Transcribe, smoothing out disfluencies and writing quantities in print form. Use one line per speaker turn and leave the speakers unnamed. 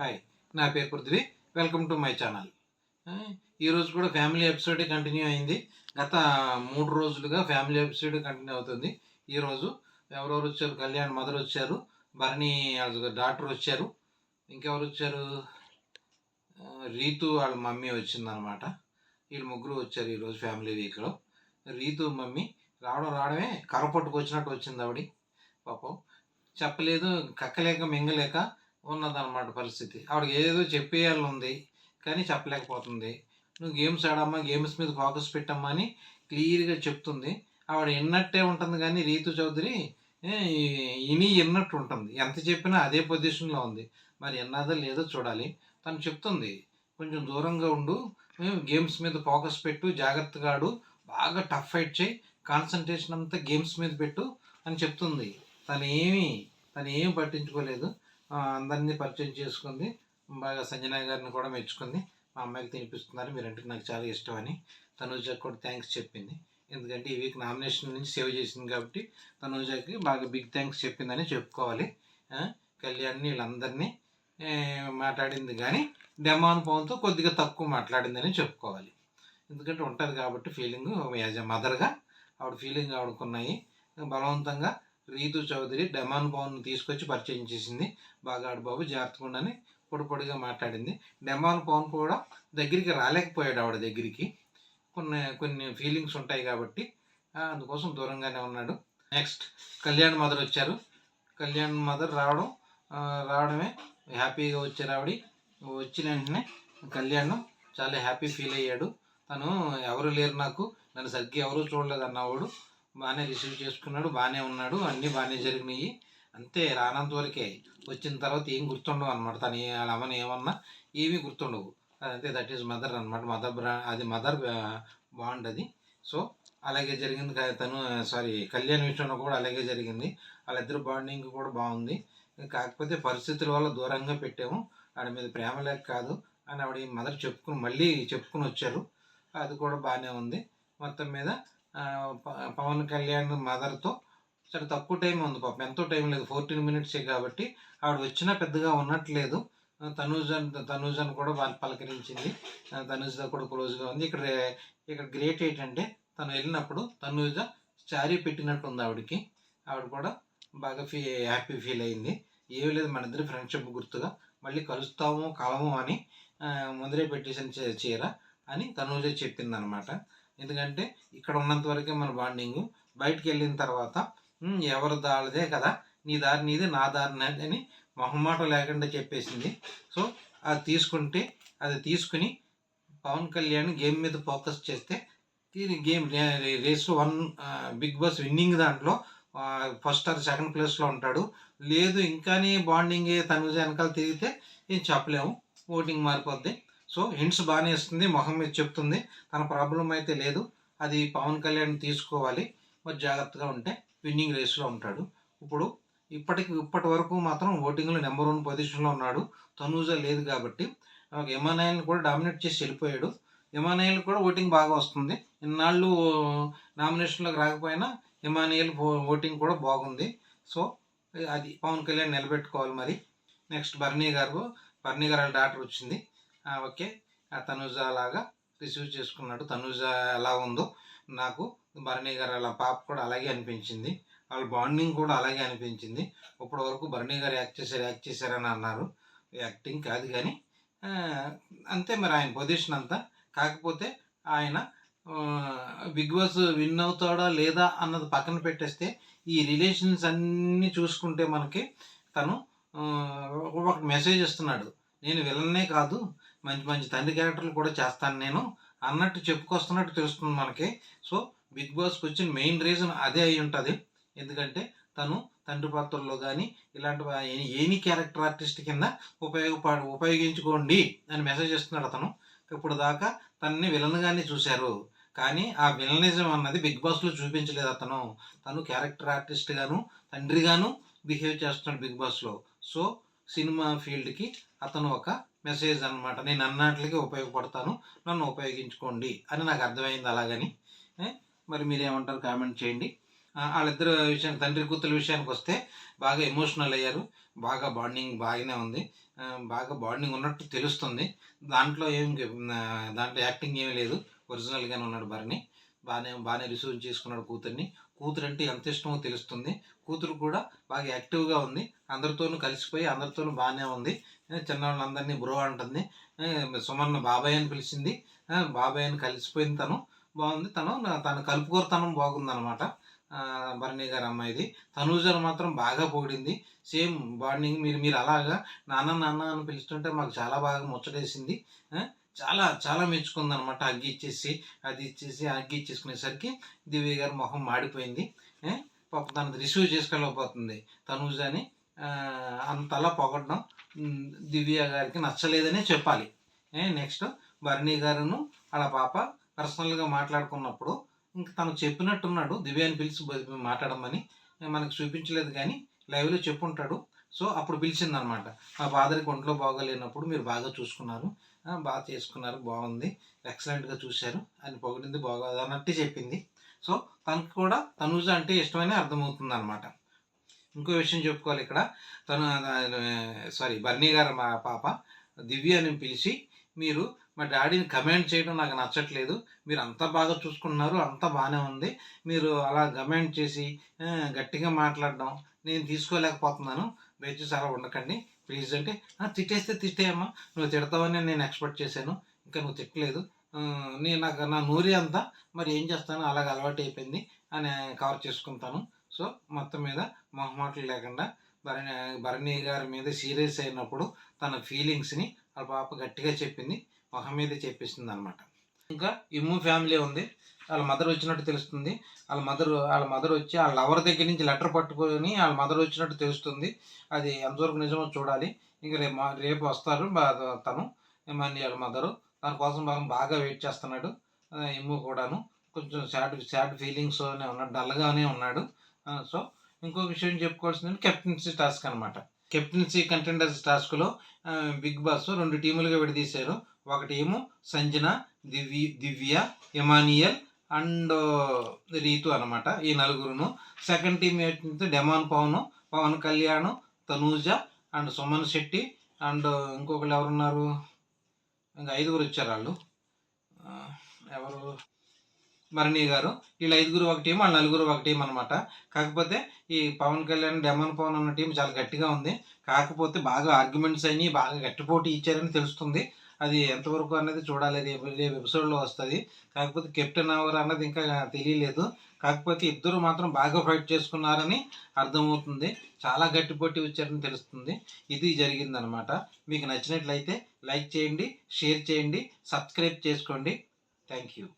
Hi, నా పేరు Prithvi. Welcome to my channel. ఈరోజు కూడా ఫ్యామిలీ ఎపిసోడ్ కంటిన్యూ అయింది. గత 3 రోజులుగా ఫ్యామిలీ ఎపిసోడ్ కంటిన్యూ అవుతుంది. ఈరోజు ఎవరెవరు వచ్చారు? కళ్యాణ్ మదర్ వచ్చారు, భరణి డాక్టర్ వచ్చారు, ఇంకెవరు వచ్చారు? రీతు వాళ్ళ మమ్మీ వచ్చిందనమాట. వీళ్ళు ముగ్గురు వచ్చారు ఈరోజు ఫ్యామిలీ వీక్లో. రీతు మమ్మీ రావడమే కర్రపట్టుకు వచ్చినట్టు వచ్చింది ఆవిడ. పాపం చెప్పలేదు, కక్కలేక మింగలేక ఉన్నదన్నమాట పరిస్థితి. ఆవిడకి ఏదేదో చెప్పేయాలని ఉంది, కానీ చెప్పలేకపోతుంది. నువ్వు గేమ్స్ ఆడమ్మా, గేమ్స్ మీద ఫోకస్ పెట్టమ్మా అని క్లియర్గా చెప్తుంది. ఆవిడ విన్నట్టే ఉంటుంది, కానీ రీతు చౌదరి విన్నట్టు ఉంటుంది. ఎంత చెప్పినా అదే పొజిషన్లో ఉంది. మరి విన్నదో లేదో చూడాలి. తను చెప్తుంది, కొంచెం దూరంగా ఉండు, గేమ్స్ మీద ఫోకస్ పెట్టు, జాగ్రత్తగా ఆడు, బాగా టఫ్ ఫైట్ చేయి, కాన్సన్ట్రేషన్ అంతా గేమ్స్ మీద పెట్టు అని చెప్తుంది. తను ఏమీ పట్టించుకోలేదు. అందరినీ పరిచయం చేసుకుంది. బాగా సంజన గారిని కూడా మెచ్చుకుంది. మా అమ్మాయికి తినిపిస్తున్నారు, మీరంటే నాకు చాలా ఇష్టం అని. తనూజకి కూడా థ్యాంక్స్ చెప్పింది. ఎందుకంటే ఈ వీక్ నామినేషన్ నుంచి సేవ్ చేసింది కాబట్టి తనూజకి బాగా బిగ్ థ్యాంక్స్ చెప్పిందని చెప్పుకోవాలి. కళ్యాణ్ని వీళ్ళందరినీ మాట్లాడింది, కానీ డెమాన్ పవన్తో కొద్దిగా తక్కువ మాట్లాడిందని చెప్పుకోవాలి. ఎందుకంటే ఉంటుంది కాబట్టి ఫీలింగ్, యాజ్ ఎ మదర్గా ఆవిడ ఫీలింగ్ ఆవిడకున్నాయి. బలవంతంగా రీతు చౌదరి డెమాన్ పవన్ తీసుకొచ్చి పరిచయం చేసింది. బాగా ఆడు బాబు జాగ్రత్తగా ఉండని పొడిగా మాట్లాడింది. డెమాన్ పవన్ కూడా దగ్గరికి రాలేకపోయాడు ఆవిడ దగ్గరికి. కొన్ని ఫీలింగ్స్ ఉంటాయి కాబట్టి అందుకోసం దూరంగానే ఉన్నాడు. నెక్స్ట్ కళ్యాణ్ మదర్ వచ్చారు. కళ్యాణ్ మదర్ రావడమే హ్యాపీగా వచ్చారు ఆవిడ. వచ్చిన వెంటనే కళ్యాణ్ చాలా హ్యాపీ ఫీల్ అయ్యాడు. తను ఎవరు లేరు, నన్ను సరిగ్గా ఎవరూ చూడలేదు అన్నవాడు బాగానే రిసీవ్ చేసుకున్నాడు, బాగానే ఉన్నాడు, అన్నీ బాగానే జరిగినాయి. అంతే, రానంత వరకే. వచ్చిన తర్వాత ఏం గుర్తుండవు అనమాట. తను వాళ్ళ అమ్మని ఏమన్నా ఏమీ గుర్తుండవు. అదంతే, దట్ ఈజ్ మదర్ అనమాట. అది మదర్ బాండ్ అది. సో అలాగే జరిగింది. కళ్యాణ్ విషయంలో కూడా అలాగే జరిగింది. వాళ్ళిద్దరు బాండింగ్ కూడా బాగుంది. కాకపోతే పరిస్థితుల వల్ల దూరంగా పెట్టాము, ఆవిడ మీద ప్రేమ లేక కాదు అని ఆవిడ మదర్ మళ్ళీ చెప్పుకుని వచ్చారు. అది కూడా బాగానే ఉంది. మొత్తం మీద పవన్ కళ్యాణ్ మదర్తో సరే తక్కువ టైం ఉంది పాపం, ఎంతో టైం లేదు, 14 మినిట్సే కాబట్టి ఆవిడ వచ్చినా పెద్దగా ఉన్నట్లేదు. తనూజను కూడా వాళ్ళు పలకరించింది. తనూజతో కూడా క్లోజ్గా ఉంది. ఇక్కడ గ్రేట్ ఏంటంటే తను వెళ్ళినప్పుడు తనూజ శారీ పెట్టినట్టు ఉంది ఆవిడకి. ఆవిడ కూడా బాగా హ్యాపీ ఫీల్ అయింది. ఏమీ లేదు, మన ఇద్దరు ఫ్రెండ్షిప్ గుర్తుగా మళ్ళీ కలము అని ముందరే పెట్టేసిన చీర అని తనూజ చెప్పింది అనమాట. ఎందుకంటే ఇక్కడ ఉన్నంత వరకే మన బాండింగు. బయటికి వెళ్ళిన తర్వాత ఎవరి దారిదే కదా, నీ దారి నీదే, నా దారి నాది అని మొహమాటం లేకుండా చెప్పేసింది. సో అది తీసుకుని పవన్ కళ్యాణ్ గేమ్ మీద ఫోకస్ చేస్తే game race 1 Bigg Boss winning దాంట్లో ఫస్ట్ ఆర్ సెకండ్ ప్లేస్లో ఉంటాడు. లేదు ఇంకానే బాండింగ్ తనుజ వెనకాల తిరిగితే ఏం చెప్పలేము, ఓటింగ్ మారిపోద్ది. సో హింట్స్ బాగానే ఇస్తుంది, మొహం మీద చెప్తుంది. తన ప్రాబ్లం అయితే లేదు, అది పవన్ కళ్యాణ్ తీసుకోవాలి. మరి జాగ్రత్తగా ఉంటే విన్నింగ్ రేస్లో ఉంటాడు. ఇప్పటి వరకు మాత్రం ఓటింగ్లో నెంబర్ 1 పొజిషన్లో ఉన్నాడు. తనూజ లేదు కాబట్టి ఎమానాయల్ని కూడా డామినేట్ చేసి వెళ్ళిపోయాడు. ఎమానాయల్ కూడా ఓటింగ్ బాగా వస్తుంది. ఇన్నాళ్ళు నామినేషన్లోకి రాకపోయినా ఎమానాయల్ ఓటింగ్ కూడా బాగుంది. సో అది పవన్ కళ్యాణ్ నిలబెట్టుకోవాలి. మరి నెక్స్ట్ భరణి గారు వాళ్ళ డాక్టర్ వచ్చింది. ఓకే, తనూజ అలాగా రిసీవ్ చేసుకున్నాడు. తనూజ ఎలా ఉందో నాకు భరణి గారు అలా పాప కూడా అలాగే అనిపించింది. వాళ్ళ బాండింగ్ కూడా అలాగే అనిపించింది. ఇప్పటి వరకు భరణి గారు యాక్ట్ చేశారని అన్నారు. యాక్టింగ్ కాదు కానీ అంతే. మరి ఆయన పొజిషన్ అంతా. కాకపోతే ఆయన బిగ్ బాస్ విన్ అవుతాడా లేదా అన్నది పక్కన పెట్టేస్తే ఈ రిలేషన్స్ అన్నీ చూసుకుంటే మనకి తను ఒక మెసేజ్ ఇస్తున్నాడు. నేను విలన్నే కాదు, మంచి మంచి తండ్రి క్యారెక్టర్లు కూడా చేస్తాను నేను అన్నట్టు చెప్పుకొస్తున్నట్టు తెలుస్తుంది మనకి. సో బిగ్ బాస్కి వచ్చిన మెయిన్ రీజన్ అదే అయి ఉంటుంది. ఎందుకంటే తను తండ్రి పాత్రల్లో కానీ ఇలాంటి ఏని క్యారెక్టర్ ఆర్టిస్ట్ కింద ఉపయోగించుకోండి అని మెసేజ్ ఇస్తున్నాడు అతను. ఇప్పుడు దాకా తనని విలన్గానే చూశారు, కానీ ఆ విలనిజం అన్నది బిగ్ బాస్లో చూపించలేదు. తను క్యారెక్టర్ ఆర్టిస్ట్ గాను తండ్రిగాను బిహేవ్ చేస్తున్నాడు బిగ్ బాస్లో. సో సినిమా ఫీల్డ్కి అతను ఒక మెసేజ్ అనమాట. నేను అన్నట్లకి ఉపయోగపడతాను, నన్ను ఉపయోగించుకోండి అని నాకు అర్థమైంది. అలాగని మరి మీరేమంటారు కామెంట్ చేయండి. వాళ్ళిద్దరు విషయానికి తండ్రి కూతురు విషయానికి వస్తే బాగా ఎమోషనల్ అయ్యారు. బాగా బాండింగ్ బాగానే ఉంది. బాగా బాండింగ్ ఉన్నట్టు తెలుస్తుంది. దాంట్లో దాంట్లో యాక్టింగ్ ఏమీ లేదు. ఒరిజినల్‌గానే ఉన్నాడు భరణి. బాగానే రిసీవ్ చేసుకున్నాడు కూతురిని. కూతురంటే ఎంత ఇష్టమో తెలుస్తుంది. కూతురు కూడా బాగా యాక్టివ్‌గా ఉంది. అందరితోనూ కలిసిపోయి అందరితోనూ బాగానే ఉంది. చిన్నోళ్ళందరినీ బ్రో అంటుంది. సుమన్ బాబాయ్ అని పిలిచింది. బాబాయ్ అని కలిసిపోయింది తను. బాగుంది. తన కలుపుకోరుతనం బాగుందనమాట. భరణి గారి అమ్మాయిది. తనూజను మాత్రం బాగా పొగిడింది. సేమ్ బాండింగ్ మీరు అలాగా నాన్న నాన్న అని పిలుస్తుంటే మాకు చాలా బాగా ముచ్చటేసింది. చాలా చాలా మెచ్చుకుందనమాట. హగ్ ఇచ్చేసి అది ఇచ్చేసి హగ్ ఇచ్చేసుకునేసరికి దివ్య గారి మొహం మాడిపోయింది. పాపం తనది రిసీవ్ చేసుకోలేకపోతుంది తనూజని. అంతలా పొగడడం దివ్య గారికి నచ్చలేదనే చెప్పాలి. నెక్స్ట్ భరణి గారును వాళ్ళ పాప పర్సనల్గా మాట్లాడుకున్నప్పుడు ఇంకా తను చెప్పినట్టున్నాడు దివ్యాని పిలిచి మాట్లాడమని. మనకు చూపించలేదు కానీ లైవ్లో చెప్పుంటాడు. సో అప్పుడు పిలిచిందనమాట. మా ఫాదర్కి ఒంట్లో బాగోలేనప్పుడు మీరు బాగా చూసుకున్నారు, బాగా చేసుకున్నారు, బాగుంది, ఎక్సలెంట్గా చూశారు అని పొగిడింది. బాగా అన్నట్టు చెప్పింది. సో తనకు కూడా తనూజ అంటే ఇష్టమని అర్థమవుతుంది అనమాట. ఇంకో విషయం చెప్పుకోవాలి ఇక్కడ. భరణి గారు మా పాప దివ్యని పిలిచి మీరు మా డాడీని కమెంట్ చేయడం నాకు నచ్చట్లేదు, మీరు అంతా బాగా చూసుకుంటున్నారు, అంతా బాగానే ఉంది, మీరు అలా కమెంట్ చేసి గట్టిగా మాట్లాడడం నేను తీసుకోలేకపోతున్నాను, దయచేసి అలా ఉండకండి ప్లీజ్ అంటే, తిట్టేస్తే తిట్టేయమ్మా, నువ్వు తిడతావని నేను ఎక్స్పెక్ట్ చేశాను, ఇంకా నువ్వు తిట్టలేదు, నా నూరి అంతా మరి ఏం చేస్తాను అలాగ అలవాటు అయిపోయింది అని కవర్ చేసుకుంటాను. సో మొత్తం మీద మొహమాటలు లేకుండా భరణి గారి మీద సీరియస్ అయినప్పుడు తన ఫీలింగ్స్ని వాళ్ళ పాప గట్టిగా చెప్పింది, మొహం మీద చెప్పేసింది అనమాట. ఇంకా ఇమ్ము ఫ్యామిలీ ఉంది. వాళ్ళ మదర్ వచ్చినట్టు తెలుస్తుంది. వాళ్ళ మదర్ వచ్చి వాళ్ళ లవర్ దగ్గర నుంచి లెటర్ పట్టుకొని వాళ్ళ మదర్ వచ్చినట్టు తెలుస్తుంది. అది ఎంతవరకు నిజమో చూడాలి. ఇంకా రేపు వస్తారు తను వాళ్ళ మదరు. దానికోసం బాగా వెయిట్ చేస్తున్నాడు. ఇమ్ము కూడాను కొంచెం సాడ్ ఫీలింగ్స్తోనే ఉన్నాడు, డల్గానే ఉన్నాడు. సో ఇంకో విషయం చెప్పుకోవాల్సింది కెప్టెన్సీ టాస్క్ అనమాట. కెప్టెన్సీ కంటెండర్స్ టాస్క్లో బిగ్ బాస్ 2 టీములుగా విడదీశారు. ఒక team Sanjana, Divya, Emmanuel and Rithu అనమాట, ఈ నలుగురును. సెకండ్ టీం ఏంటంటే Demon Pawan Kalyan, Tanuja and Suman Shetty and ఇంకొకరు ఎవరున్నారు, ఇంకా 5 వచ్చారు వాళ్ళు. ఎవరు, భరణి గారు. వీళ్ళు 5 ఒక టీం, వాళ్ళ 4 ఒక టీం అనమాట. కాకపోతే ఈ పవన్ కళ్యాణ్, డెమన్ పవన్ అన్న టీం చాలా గట్టిగా ఉంది. కాకపోతే బాగా ఆర్గ్యుమెంట్స్ అయినాయి, బాగా గట్టి పోటీ ఇచ్చారని తెలుస్తుంది. అది ఎంతవరకు అన్నది చూడాలి, రేపు ఎపిసోడ్లో వస్తుంది. కాకపోతే కెప్టెన్ ఎవరు అన్నది ఇంకా తెలియలేదు. కాకపోతే ఇద్దరు మాత్రం బాగా ఫైట్ చేసుకున్నారని అర్థమవుతుంది. చాలా గట్టి పోటీ వచ్చారని తెలుస్తుంది. ఇది జరిగిందనమాట. మీకు నచ్చినట్లయితే లైక్ చేయండి, షేర్ చేయండి, సబ్స్క్రైబ్ చేసుకోండి. Thank you.